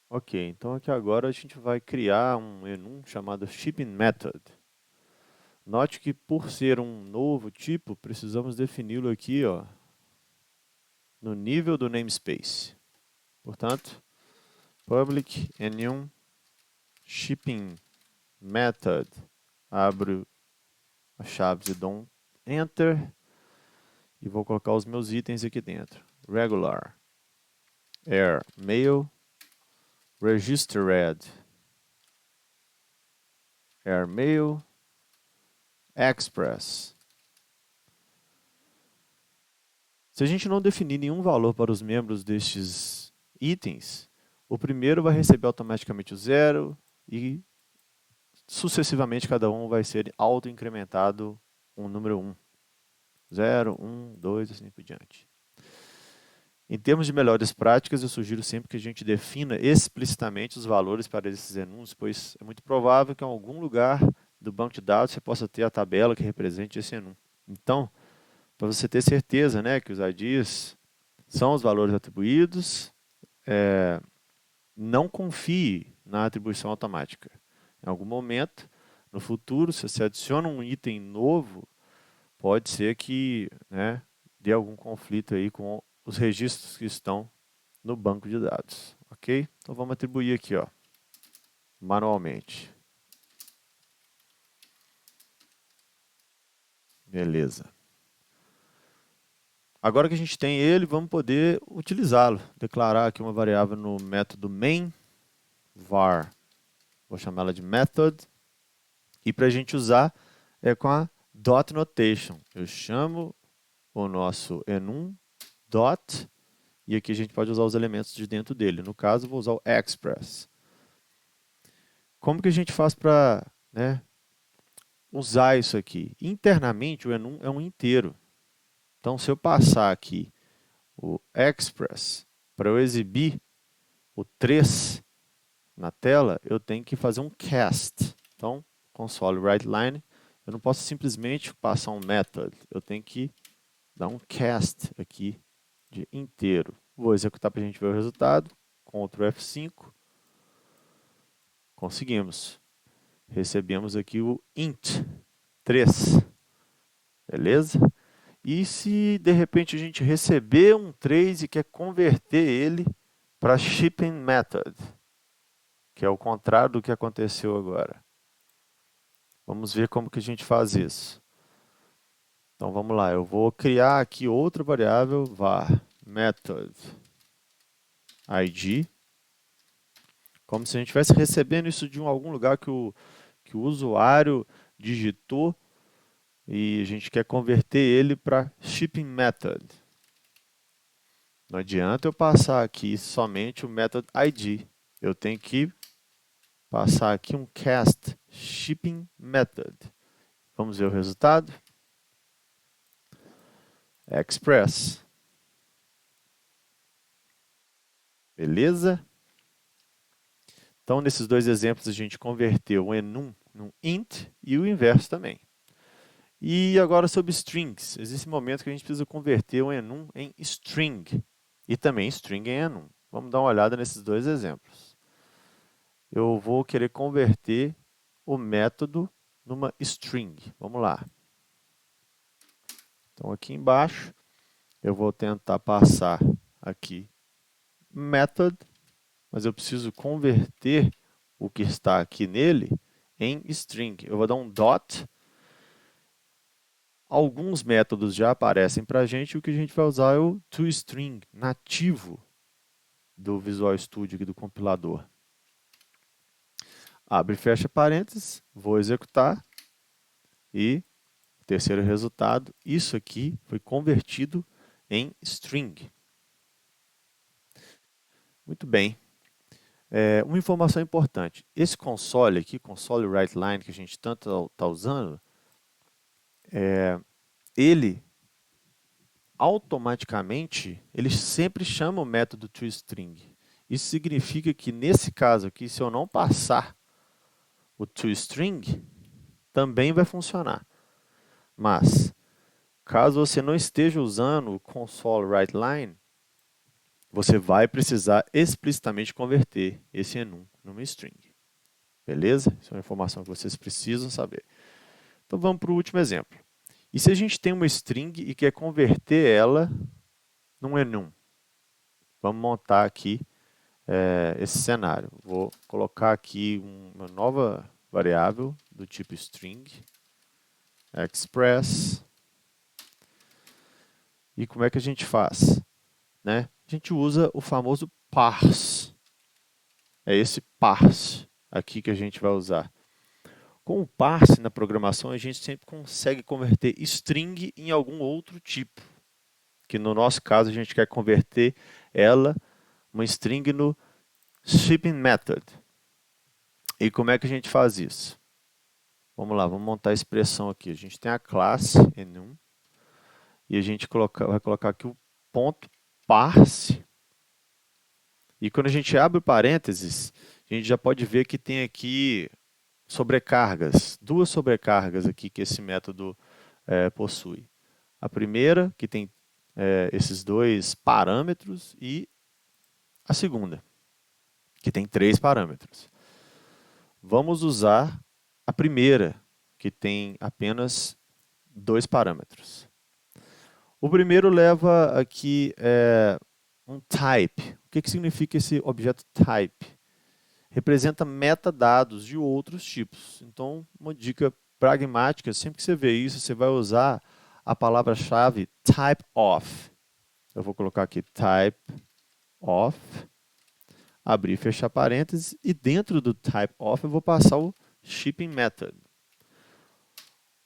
Ok, então aqui agora a gente vai criar um enum chamado shipping method. Note que por ser um novo tipo, precisamos defini-lo aqui, ó, no nível do namespace. Portanto, public enum shipping method, abro as chaves e dou um enter e vou colocar os meus itens aqui dentro. Regular, air, mail, registered, air mail, express. Se a gente não definir nenhum valor para os membros destes itens, o primeiro vai receber automaticamente o zero e sucessivamente cada um vai ser auto-incrementado um número 1. 0, 1, 2, assim por diante. Em termos de melhores práticas, eu sugiro sempre que a gente defina explicitamente os valores para esses enums, pois é muito provável que em algum lugar do banco de dados você possa ter a tabela que represente esse enum. Então, para você ter certeza, né, que os IDs são os valores atribuídos, não confie na atribuição automática. Em algum momento, no futuro, se você adiciona um item novo, pode ser que, né, dê algum conflito aí com os registros que estão no banco de dados, ok? Então vamos atribuir aqui, ó, manualmente. Beleza. Agora que a gente tem ele, vamos poder utilizá-lo. Declarar aqui uma variável no método main var. Vou chamar ela de method. E para a gente usar é com a dot notation. Eu chamo o nosso enum dot e aqui a gente pode usar os elementos de dentro dele. No caso, vou usar o express. Como que a gente faz para, né, usar isso aqui? Internamente, o enum é um inteiro. Então, se eu passar aqui o express para eu exibir o 3 na tela, eu tenho que fazer um cast. Então, console writeLine, eu não posso simplesmente passar um method, eu tenho que dar um cast aqui de inteiro. Vou executar para a gente ver o resultado. Ctrl F5. Conseguimos. Recebemos aqui o int 3. Beleza? E se de repente a gente receber um 3 e quer converter ele para shipping method, que é o contrário do que aconteceu agora. Vamos ver como que a gente faz isso. Então vamos lá, eu vou criar aqui outra variável var method id, como se a gente estivesse recebendo isso de algum lugar que o usuário digitou e a gente quer converter ele para shipping method. Não adianta eu passar aqui somente o method id. Eu tenho que passar aqui um cast shipping method. Vamos ver o resultado. Express. Beleza? Então, nesses dois exemplos, a gente converteu o enum num int e o inverso também. E agora sobre strings. Existe um momento que a gente precisa converter o enum em string e também string em enum. Vamos dar uma olhada nesses dois exemplos. Eu vou querer converter o método numa string. Vamos lá. Então, aqui embaixo, eu vou tentar passar aqui method, mas eu preciso converter o que está aqui nele em string. Eu vou dar um dot. Alguns métodos já aparecem para a gente, e o que a gente vai usar é o toString nativo do Visual Studio aqui do compilador. Abre e fecha parênteses, vou executar e terceiro resultado, isso aqui foi convertido em string. Muito bem. Uma informação importante, esse console aqui, console writeLine que a gente tanto está usando, ele automaticamente, ele sempre chama o método toString. Isso significa que nesse caso aqui, se eu não passar o toString, também vai funcionar. Mas, caso você não esteja usando o console writeLine, você vai precisar explicitamente converter esse enum numa string. Beleza? Isso é uma informação que vocês precisam saber. Então vamos para o último exemplo. E se a gente tem uma string e quer converter ela num enum? Vamos montar aqui esse cenário. Vou colocar aqui uma nova variável do tipo string, express. E como é que a gente faz? Né? A gente usa o famoso parse. É esse parse aqui que a gente vai usar. Com o parse na programação, a gente sempre consegue converter string em algum outro tipo. Que no nosso caso, a gente quer converter ela, uma string, no shipping method. E como é que a gente faz isso? Vamos lá, vamos montar a expressão aqui. A gente tem a classe enum e a gente vai colocar aqui o ponto parse. E quando a gente abre o parênteses, a gente já pode ver que tem aqui sobrecargas, duas sobrecargas aqui que esse método possui. A primeira, que tem esses dois parâmetros, e a segunda, que tem 3 parâmetros. Vamos usar a primeira, que tem apenas 2 parâmetros. O primeiro leva aqui um type. O que significa esse objeto type? Representa metadados de outros tipos. Então, uma dica pragmática, sempre que você vê isso, você vai usar a palavra-chave typeof. Eu vou colocar aqui typeof, abrir e fechar parênteses, e dentro do typeof eu vou passar o shipping method.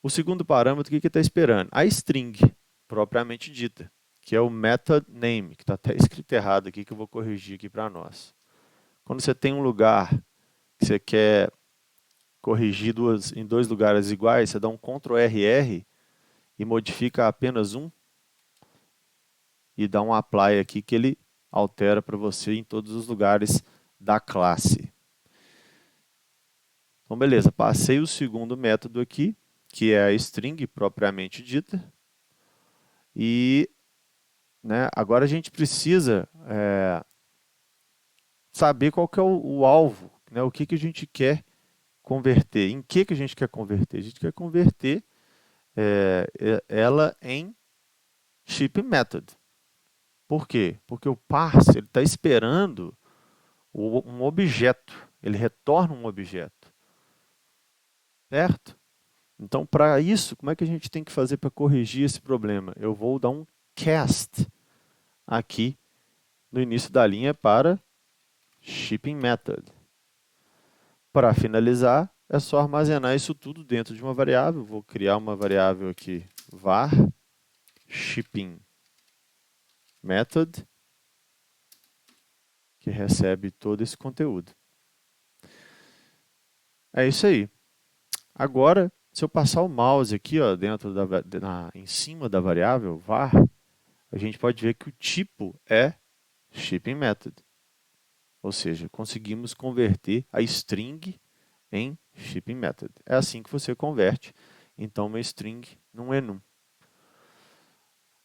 O segundo parâmetro, o que está esperando? A string, propriamente dita, que é o method name, que está até escrito errado aqui, que eu vou corrigir aqui para nós. Quando você tem um lugar que você quer corrigir em 2 lugares iguais, você dá um Ctrl RR e modifica apenas um e dá um apply aqui que ele altera para você em todos os lugares da classe. Então, beleza, passei o segundo método aqui, que é a string propriamente dita. E agora a gente precisa saber qual que é o alvo, o que a gente quer converter, em que a gente quer converter. A gente quer converter ela em shipping method. Por quê? Porque o parse está esperando um objeto, ele retorna um objeto, certo? Então, para isso, como é que a gente tem que fazer para corrigir esse problema? Eu vou dar um cast aqui no início da linha para shipping method. Para finalizar, é só armazenar isso tudo dentro de uma variável. Vou criar uma variável aqui, var shipping method, que recebe todo esse conteúdo. É isso aí. Agora, se eu passar o mouse aqui, ó, em cima da variável var, a gente pode ver que o tipo é shipping method. Ou seja, conseguimos converter a string em shipping method. É assim que você converte, então, uma string num enum.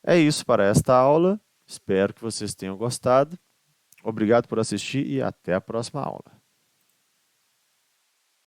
É isso para esta aula. Espero que vocês tenham gostado. Obrigado por assistir e até a próxima aula.